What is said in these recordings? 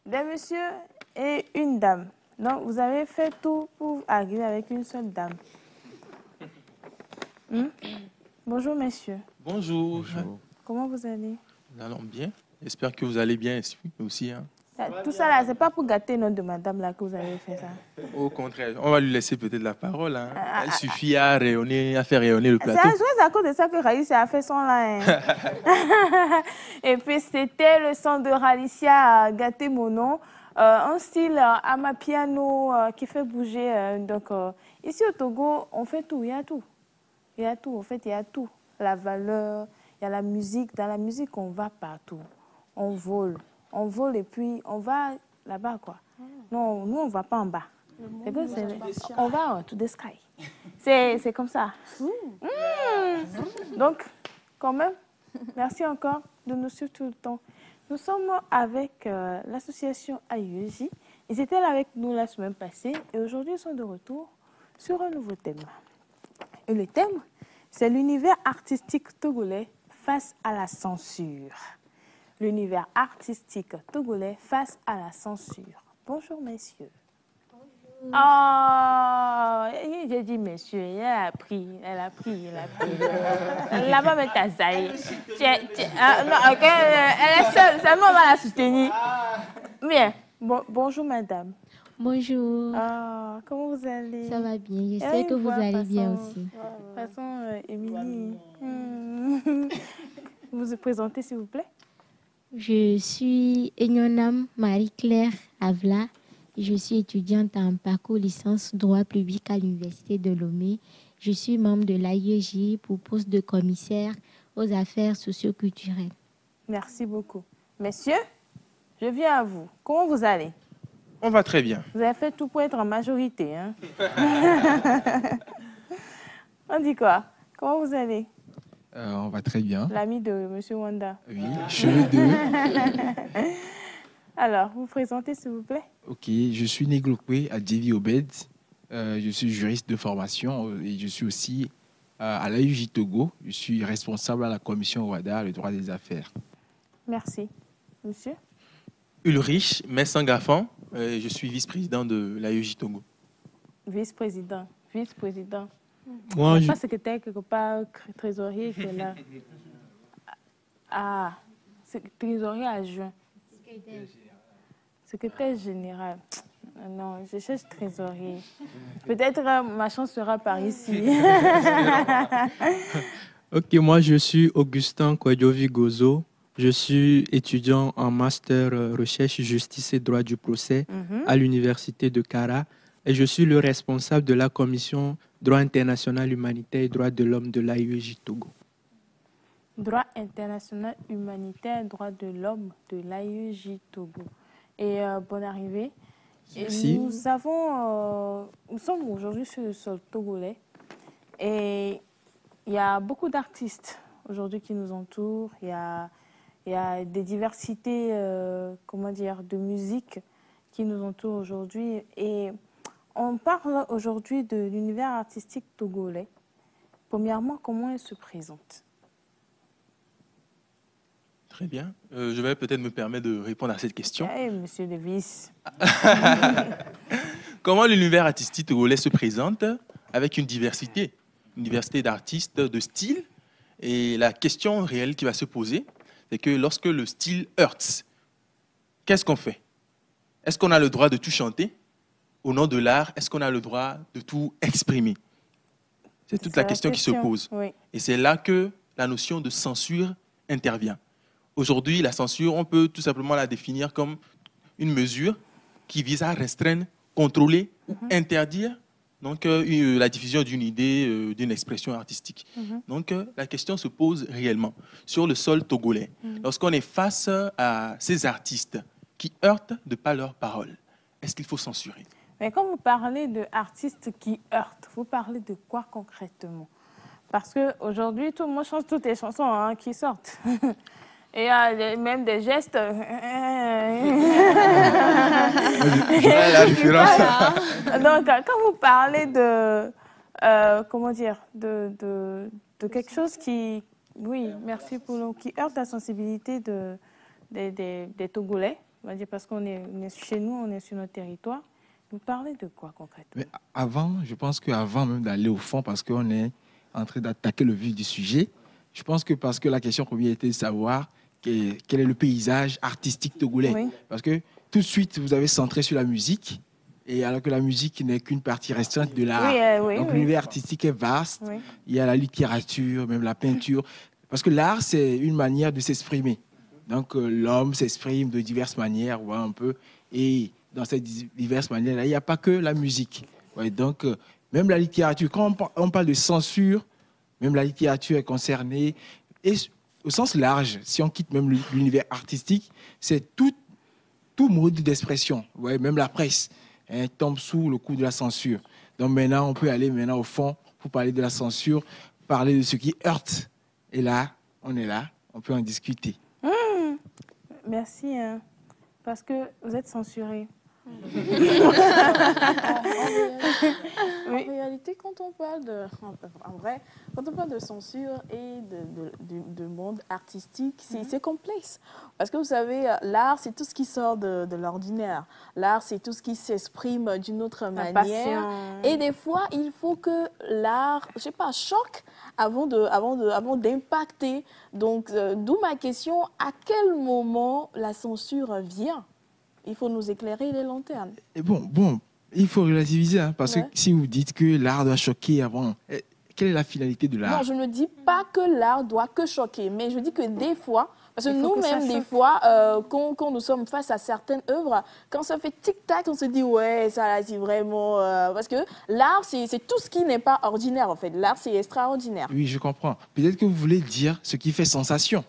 des messieurs et une dame. Donc, vous avez fait tout pour arriver avec une seule dame. Bonjour, messieurs. Bonjour. Bonjour. Comment vous allez? Nous allons bien. J'espère que vous allez bien aussi. Hein. Tout ça, là, c'est pas pour gâter le nom de madame là que vous avez fait ça. Au contraire, on va lui laisser peut-être la parole. Hein. Elle suffit à faire rayonner le plateau. C'est à cause de ça que Raïssa a fait son là. Hein. Et puis, c'était le son de Ralicia à gâter mon nom. Un style amapiano qui fait bouger. Donc, ici au Togo, on fait tout. Il y a tout. Il y a tout. En fait, il y a tout. La valeur, il y a la musique. Dans la musique, on va partout. On vole. On vole et puis on va là-bas, quoi. Non, nous, on ne va pas en bas. On va to the sky. C'est comme ça. Donc, quand même, merci encore de nous suivre tout le temps. Nous sommes avec l'association AIEJ. Ils étaient là avec nous la semaine passée et aujourd'hui, ils sont de retour sur un nouveau thème. Et le thème, c'est l'univers artistique togolais face à la censure. L'univers artistique togolais face à la censure. Bonjour, messieurs. Bonjour. Oh, j'ai dit messieurs, elle a pris. Là-bas, mais t'as zaï. Elle est seule, ça nous on va la soutenir. Bien, bonjour, madame. Bonjour. Comment vous allez? Ça va bien, je sais que vous allez bien aussi. De toute façon, Émilie, vous vous présentez, s'il vous plaît? Je suis Enyonam Marie-Claire Avla. Je suis étudiante en parcours licence droit public à l'Université de Lomé. Je suis membre de l'AIEJ pour poste de commissaire aux affaires socioculturelles. Merci beaucoup. Messieurs, je viens à vous. Comment vous allez? On va très bien. Vous avez fait tout pour être en majorité. Hein? On dit quoi? Comment vous allez? On va très bien. L'ami de M. Wanda. Oui, cheveux d'eux. Alors, vous présentez, s'il vous plaît? Ok, je suis Néglokwe à Djevi Obed. Je suis juriste de formation et je suis aussi à l'AIEJ Togo. Je suis responsable à la commission OADA, le droit des affaires. Merci. Monsieur? Ulrich Messangafan, je suis vice-président de l'AIEJ Togo. Vice-président. Moi, pas secrétaire quelque part, trésorier qui est là. Trésorier adjoint. Secrétaire général. Non, je cherche trésorier. Peut-être ma chance sera par ici. Ok, moi je suis Augustin Kwadjovi Gozo. Je suis étudiant en master recherche, justice et droit du procès à l'université de Kara. Et je suis le responsable de la commission droit international humanitaire et droits de l'homme de l'AIEJ Togo. Droit international humanitaire, droits de l'homme de l'AIEJ Togo. Et bonne arrivée. Merci. Nous sommes aujourd'hui sur le sol togolais et il y a beaucoup d'artistes aujourd'hui qui nous entourent. Il y a des diversités, de musique qui nous entourent aujourd'hui. Et on parle aujourd'hui de l'univers artistique togolais. Premièrement, comment il se présente? Très bien. Je vais peut-être me permettre de répondre à cette question. Hey, monsieur le vice. Comment l'univers artistique togolais se présente avec une diversité d'artistes, de styles. Et la question réelle qui va se poser, c'est que lorsque le style heurte, qu'est-ce qu'on fait? Est-ce qu'on a le droit de tout chanter? Au nom de l'art, est-ce qu'on a le droit de tout exprimer? C'est toute la question qui se pose. Oui. Et c'est là que la notion de censure intervient. Aujourd'hui, la censure, on peut tout simplement la définir comme une mesure qui vise à restreindre, contrôler ou interdire donc, la diffusion d'une idée, d'une expression artistique. Donc, la question se pose réellement sur le sol togolais. Lorsqu'on est face à ces artistes qui heurtent de par leurs paroles, est-ce qu'il faut censurer? Mais quand vous parlez d'artistes qui heurtent, vous parlez de quoi concrètement? Parce qu'aujourd'hui, tout le monde chante toutes les chansons qui sortent. Et il y a même des gestes. la différence. Donc, quand vous parlez de quelque chose qui heurte la sensibilité des Togolais, On va dire parce qu'on est chez nous, on est sur notre territoire. Vous parlez de quoi concrètement? Mais avant, je pense qu'avant même d'aller au fond, parce qu'on est en train d'attaquer le vif du sujet, je pense que parce que la question première était de savoir quel est le paysage artistique togolais. Oui. Parce que tout de suite, vous avez centré sur la musique, et alors que la musique n'est qu'une partie restreinte de l'art. Donc l'univers artistique est vaste. Oui. Il y a la littérature, même la peinture. Parce que l'art, c'est une manière de s'exprimer. Donc l'homme s'exprime de diverses manières, ouais, un peu. Et dans ces diverses manières-là, il n'y a pas que la musique. Ouais, donc même la littérature, quand on parle de censure, même la littérature est concernée. Et au sens large, si on quitte même l'univers artistique, c'est tout mode d'expression. Ouais, même la presse tombe sous le coup de la censure. Donc maintenant, on peut aller au fond pour parler de la censure, parler de ce qui heurte. Et là, on est là, on peut en discuter. Merci, parce que vous êtes censuré. En réalité, quand on parle de censure et de monde artistique, c'est complexe. Parce que vous savez, l'art, c'est tout ce qui sort de l'ordinaire. L'art, c'est tout ce qui s'exprime d'une autre manière. Passion. Et des fois, il faut que l'art, je sais pas, choque avant d'impacter. Donc, d'où ma question, à quel moment la censure vient? Il faut nous éclairer les lanternes. Et bon, il faut relativiser, hein, parce que si vous dites que l'art doit choquer avant, quelle est la finalité de l'art? Non, je ne dis pas que l'art doit que choquer, mais je dis que des fois, parce que nous-mêmes, des fois, quand nous sommes face à certaines œuvres, quand ça fait tic-tac, on se dit, ouais, ça là, c'est vraiment... Parce que l'art, c'est tout ce qui n'est pas ordinaire, en fait. L'art, c'est extraordinaire. Oui, je comprends. Peut-être que vous voulez dire ce qui fait sensation.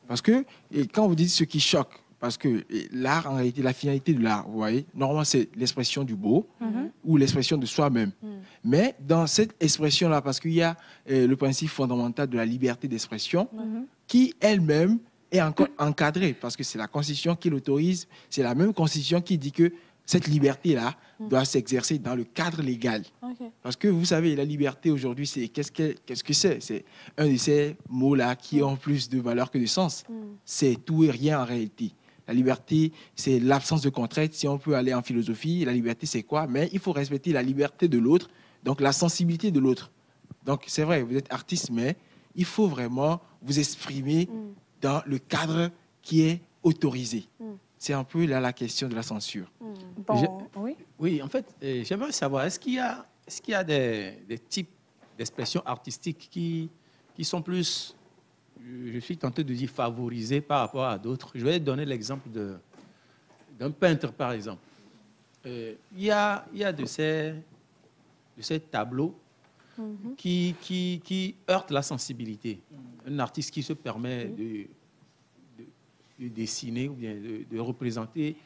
Parce que quand vous dites ce qui choque, parce que l'art, en réalité, la finalité de l'art, vous voyez, normalement, c'est l'expression du beau ou l'expression de soi-même. Mais dans cette expression-là, parce qu'il y a le principe fondamental de la liberté d'expression qui, elle-même, est encore encadrée, parce que c'est la Constitution qui l'autorise, c'est la même Constitution qui dit que cette liberté-là doit s'exercer dans le cadre légal. Okay. Parce que vous savez, la liberté aujourd'hui, qu'est-ce que c'est? C'est un de ces mots-là qui ont plus de valeur que de sens. C'est tout et rien en réalité. La liberté, c'est l'absence de contrainte. Si on peut aller en philosophie, la liberté, c'est quoi? Mais il faut respecter la liberté de l'autre, donc la sensibilité de l'autre. Donc, c'est vrai, vous êtes artiste, mais il faut vraiment vous exprimer dans le cadre qui est autorisé. C'est un peu là la question de la censure. Bon, Oui, en fait, j'aimerais savoir, est-ce qu'il y a des types d'expressions artistiques qui sont plus... Je suis tenté de dire favorisés par rapport à d'autres. Je vais donner l'exemple d'un peintre, par exemple. Il y a de ces tableaux qui heurtent la sensibilité. Un artiste qui se permet de dessiner ou bien de représenter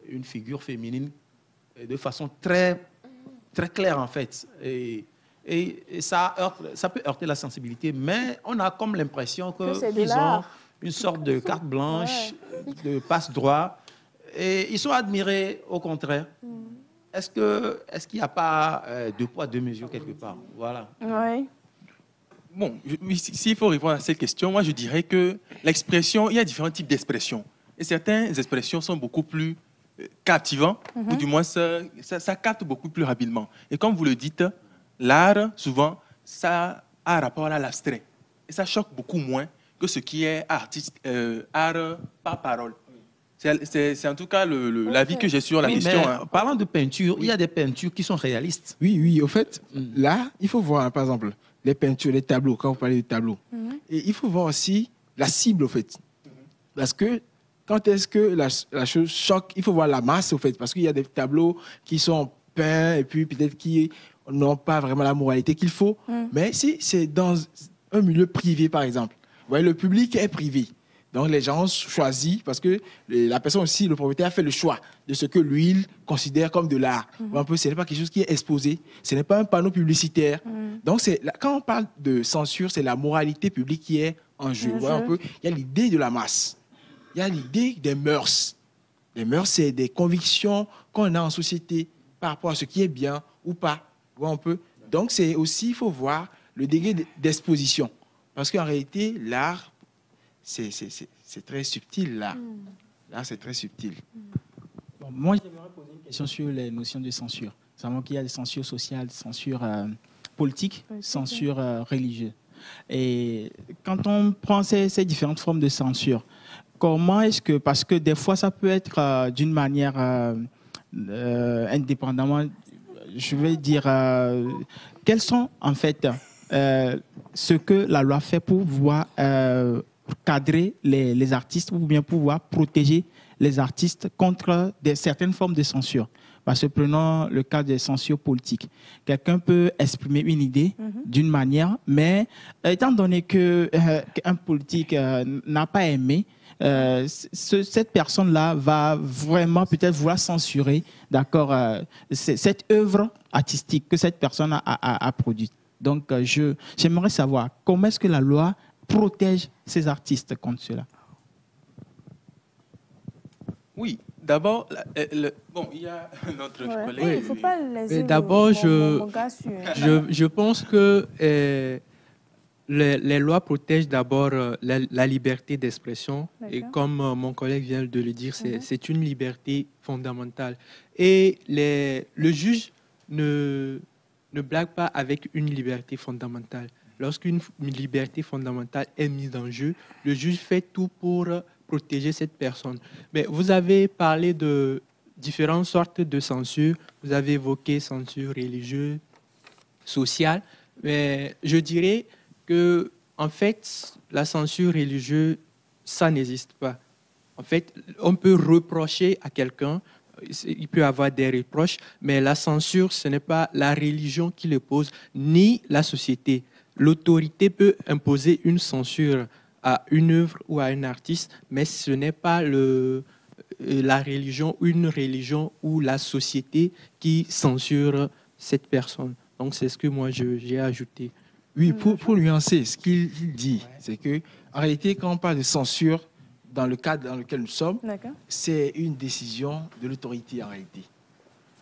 une figure féminine de façon très, très claire, en fait. Et ça peut heurter la sensibilité, mais on a comme l'impression qu'ils ont une sorte de carte blanche, de passe-droit, et ils sont admirés au contraire. Est-ce qu'il n'y a pas deux poids, deux mesures quelque part? Voilà. Oui. Bon, s'il faut répondre à cette question, moi je dirais que l'expression, il y a différents types d'expressions. Et certaines expressions sont beaucoup plus captivantes, ou du moins ça capte beaucoup plus rapidement. Et comme vous le dites, l'art, souvent, ça a rapport à l'abstrait. Et ça choque beaucoup moins que ce qui est art par parole. C'est en tout cas l'avis que j'ai sur la question. Parlant de peinture, il y a des peintures qui sont réalistes. Oui, au fait, là, il faut voir, par exemple, les peintures, les tableaux, quand vous parlez de tableaux. Et il faut voir aussi la cible, au fait. Parce que quand est-ce que la chose choque, il faut voir la masse, au fait. Parce qu'il y a des tableaux qui sont peints et puis peut-être qui n'ont pas vraiment la moralité qu'il faut. Mais si c'est dans un milieu privé, par exemple, vous voyez, le public est privé. Donc, les gens choisissent parce que la personne aussi, le propriétaire, a fait le choix de ce que lui, il considère comme de l'art. Un peu, ce n'est pas quelque chose qui est exposé, ce n'est pas un panneau publicitaire. Donc, quand on parle de censure, c'est la moralité publique qui est en jeu. Un peu, il y a l'idée de la masse, il y a l'idée des mœurs. Les mœurs, c'est des convictions qu'on a en société par rapport à ce qui est bien ou pas. Un peu. Donc, c'est aussi, il faut voir le degré d'exposition. Parce qu'en réalité, l'art, c'est très subtil, là. Là, c'est très subtil. Bon, moi, j'aimerais poser une question sur les notions de censure. Nous savons qu'il y a des censures sociales, des censures politiques, censure religieuse. Et quand on prend ces différentes formes de censure, comment est-ce que, parce que des fois, ça peut être d'une manière indépendamment, je vais dire, quels sont en fait ce que la loi fait pour pouvoir cadrer les artistes ou bien pouvoir protéger les artistes contre certaines formes de censure. Parce que prenons le cas des censures politiques. Quelqu'un peut exprimer une idée d'une manière, mais étant donné qu'un politique n'a pas aimé, cette personne-là va vraiment peut-être vouloir censurer, d'accord, cette œuvre artistique que cette personne a produite. Donc, j'aimerais savoir comment est-ce que la loi protège ces artistes contre cela. Oui, d'abord, bon, il y a notre collègue. Oui, il ne faut pas laisser d'abord, mon gars sur. je pense que les lois protègent d'abord la liberté d'expression. Et comme mon collègue vient de le dire, c'est une liberté fondamentale. Et le juge ne blague pas avec une liberté fondamentale. Lorsqu'une liberté fondamentale est mise en jeu, le juge fait tout pour protéger cette personne. Mais vous avez parlé de différentes sortes de censure. Vous avez évoqué censure religieuse, sociale. Mais je dirais que, en fait, la censure religieuse, ça n'existe pas. En fait, on peut reprocher à quelqu'un, il peut avoir des reproches, mais la censure, ce n'est pas la religion qui le pose, ni la société. L'autorité peut imposer une censure à une œuvre ou à un artiste, mais ce n'est pas la religion, une religion ou la société qui censure cette personne. Donc, c'est ce que moi, j'ai ajouté. Oui, pour nuancer, ce qu'il dit, c'est que en réalité, quand on parle de censure, dans le cadre dans lequel nous sommes, c'est une décision de l'autorité en réalité.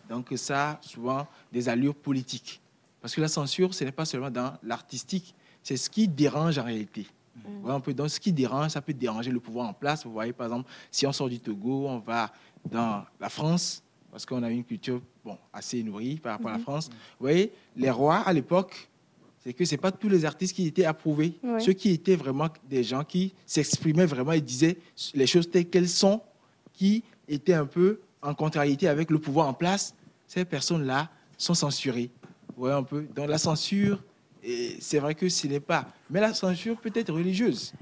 Donc ça a souvent des allures politiques. Parce que la censure, ce n'est pas seulement dans l'artistique, c'est ce qui dérange en réalité. Donc ce qui dérange, ça peut déranger le pouvoir en place. Vous voyez, par exemple, si on sort du Togo, on va dans la France, parce qu'on a une culture assez nourrie par rapport à la France. Vous voyez, les rois, à l'époque, c'est que ce n'est pas tous les artistes qui étaient approuvés. Oui. Ceux qui étaient vraiment des gens qui s'exprimaient vraiment et disaient les choses telles qu'elles sont, qui étaient un peu en contrariété avec le pouvoir en place, ces personnes-là sont censurées. Vous voyez un peu. Donc la censure, c'est vrai que ce n'est pas. Mais la censure peut être religieuse.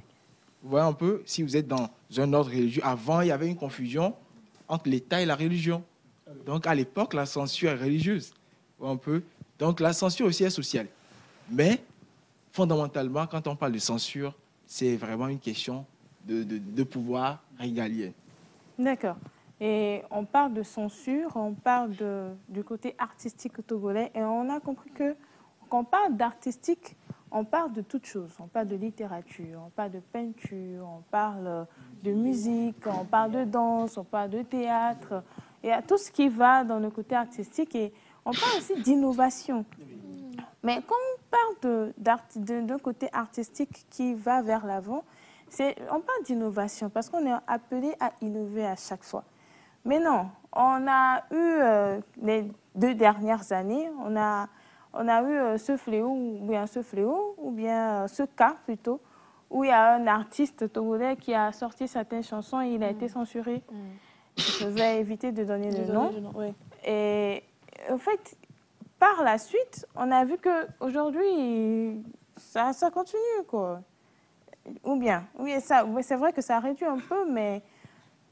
Vous voyez un peu, si vous êtes dans un ordre religieux, avant, il y avait une confusion entre l'État et la religion. Donc à l'époque, la censure est religieuse. Vous voyez un peu. Donc la censure aussi est sociale. Mais, fondamentalement, quand on parle de censure, c'est vraiment une question de pouvoir régalien. D'accord. Et on parle de censure, on parle du côté artistique togolais, et on a compris que quand on parle d'artistique, on parle de toutes choses. On parle de littérature, on parle de peinture, on parle de musique, on parle de danse, on parle de théâtre. Il y a tout ce qui va dans le côté artistique, et on parle aussi d'innovation. Mais quand on parle d'un côté artistique qui va vers l'avant, on parle d'innovation parce qu'on est appelé à innover à chaque fois. Mais non, on a eu les 2 dernières années, on a eu ce fléau ou bien ce cas plutôt, où il y a un artiste togolais qui a sorti certaines chansons et il a été censuré. Je vais éviter de donner le nom. Oui. Et en fait, par la suite, on a vu qu'aujourd'hui, ça continue, quoi. Ou bien, oui, c'est vrai que ça réduit un peu, mais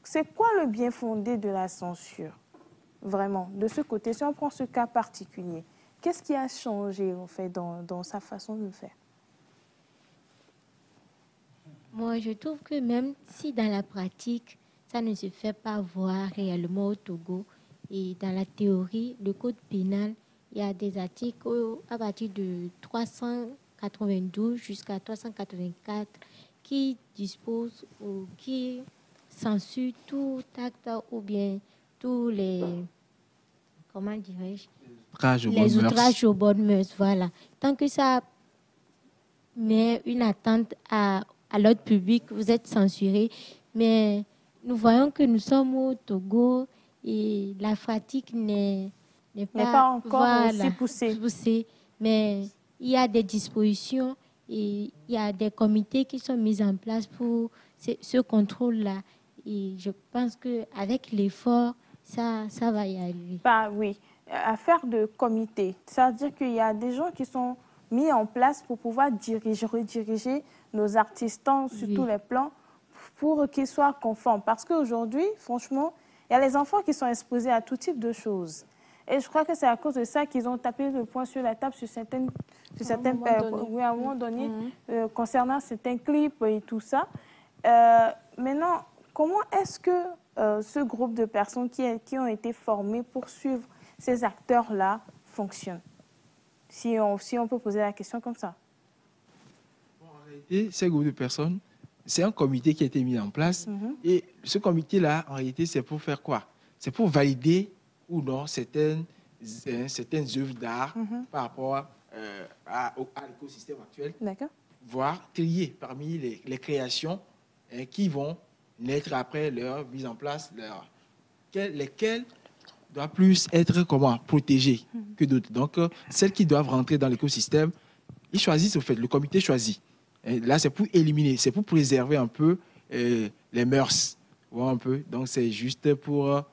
c'est quoi le bien fondé de la censure, vraiment, de ce côté? Si on prend ce cas particulier, qu'est-ce qui a changé, en fait, dans sa façon de faire? Moi, je trouve que même si dans la pratique, ça ne se fait pas voir réellement au Togo, et dans la théorie, le code pénal, il y a des articles à partir de 392 jusqu'à 384 qui disposent ou qui censurent tout acte ou bien tous les, comment dirais-je, les outrages aux bonnes mœurs. Voilà. Tant que ça met une attente à l'ordre public, vous êtes censuré. Mais nous voyons que nous sommes au Togo et la pratique n'est pas encore aussi poussée. Mais il y a des dispositions et il y a des comités qui sont mis en place pour ce contrôle-là. Et je pense qu'avec l'effort, ça va y arriver. Bah oui, affaire de comité. Ça veut dire qu'il y a des gens qui sont mis en place pour pouvoir rediriger nos artistes sur tous les plans pour qu'ils soient conformes. Parce qu'aujourd'hui, franchement, il y a les enfants qui sont exposés à tout type de choses. Et je crois que c'est à cause de ça qu'ils ont tapé le poing sur la table sur certaines oui, à un moment donné, concernant certains clips et tout ça. Maintenant, comment est-ce que ce groupe de personnes qui ont été formées pour suivre ces acteurs-là fonctionne? Si on peut poser la question comme ça. Bon, en réalité, ces groupes de personnes, c'est un comité qui a été mis en place. Et ce comité-là, en réalité, c'est pour faire quoi? C'est pour valider ou non certaines œuvres d'art par rapport à l'écosystème actuel. D'accord. Voire trier parmi les créations qui vont naître après leur mise en place, lesquelles doivent plus être protégées que d'autres. Donc, celles qui doivent rentrer dans l'écosystème, ils choisissent, au fait, le comité choisit. Et là, c'est pour éliminer, c'est pour préserver un peu les mœurs. Voir un peu. Donc, c'est juste pour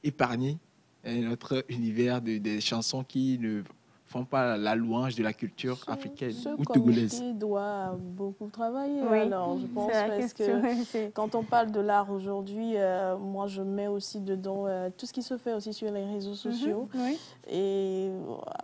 épargner notre univers des chansons qui ne font pas la louange de la culture africaine ou togolaise. Ce comité doit beaucoup travailler. Oui. Alors, je pense parce que quand on parle de l'art aujourd'hui, moi, je mets aussi dedans tout ce qui se fait aussi sur les réseaux sociaux. Oui. Et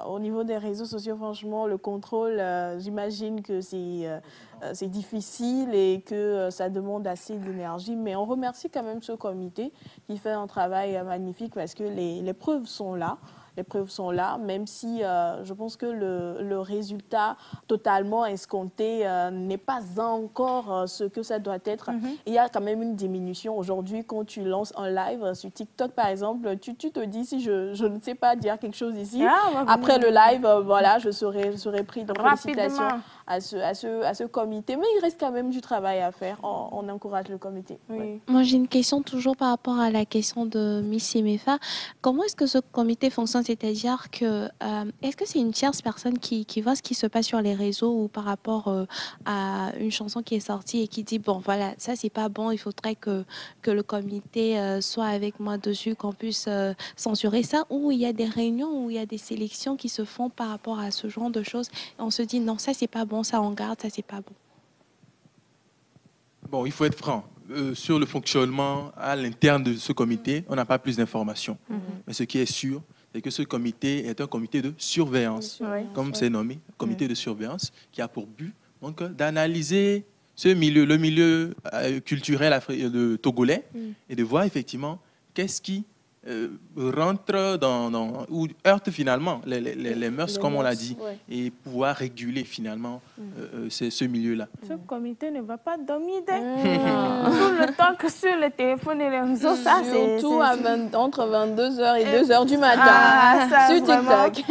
au niveau des réseaux sociaux, franchement, le contrôle, j'imagine que c'est difficile et que ça demande assez d'énergie. Mais on remercie quand même ce comité qui fait un travail magnifique parce que les preuves sont là. Les preuves sont là, même si je pense que le résultat totalement escompté n'est pas encore ce que ça doit être. Il y a quand même une diminution. Aujourd'hui, quand tu lances un live sur TikTok, par exemple, tu te dis, si je ne sais pas dire quelque chose ici, après le live, voilà, je serai pris. Donc, félicitations à ce comité. Mais il reste quand même du travail à faire. On encourage le comité. Oui. Ouais. Moi, j'ai une question toujours par rapport à la question de Miss Semefa. Comment est-ce que ce comité fonctionne? C'est-à-dire que, est-ce que c'est une tierce personne qui voit ce qui se passe sur les réseaux ou par rapport à une chanson qui est sortie et qui dit, bon, voilà, ça, c'est pas bon, il faudrait que le comité soit avec moi dessus, qu'on puisse censurer ça, ou il y a des réunions où il y a des sélections qui se font par rapport à ce genre de choses et on se dit, non, ça, c'est pas bon, ça, on garde, ça, c'est pas bon. Bon, il faut être franc. Sur le fonctionnement à l'interne de ce comité, on n'a pas plus d'informations. Mais ce qui est sûr, c'est que ce comité est un comité de surveillance, comme c'est nommé, comité de surveillance, qui a pour but donc d'analyser le milieu culturel togolais et de voir effectivement qu'est-ce qui rentre ou heurte finalement les mœurs, comme on l'a dit, et pouvoir réguler finalement ce milieu-là. Ce comité ne va pas dormir tout le temps que sur le téléphone et les réseaux. Ça, surtout entre 22h et 2h du matin sur TikTok.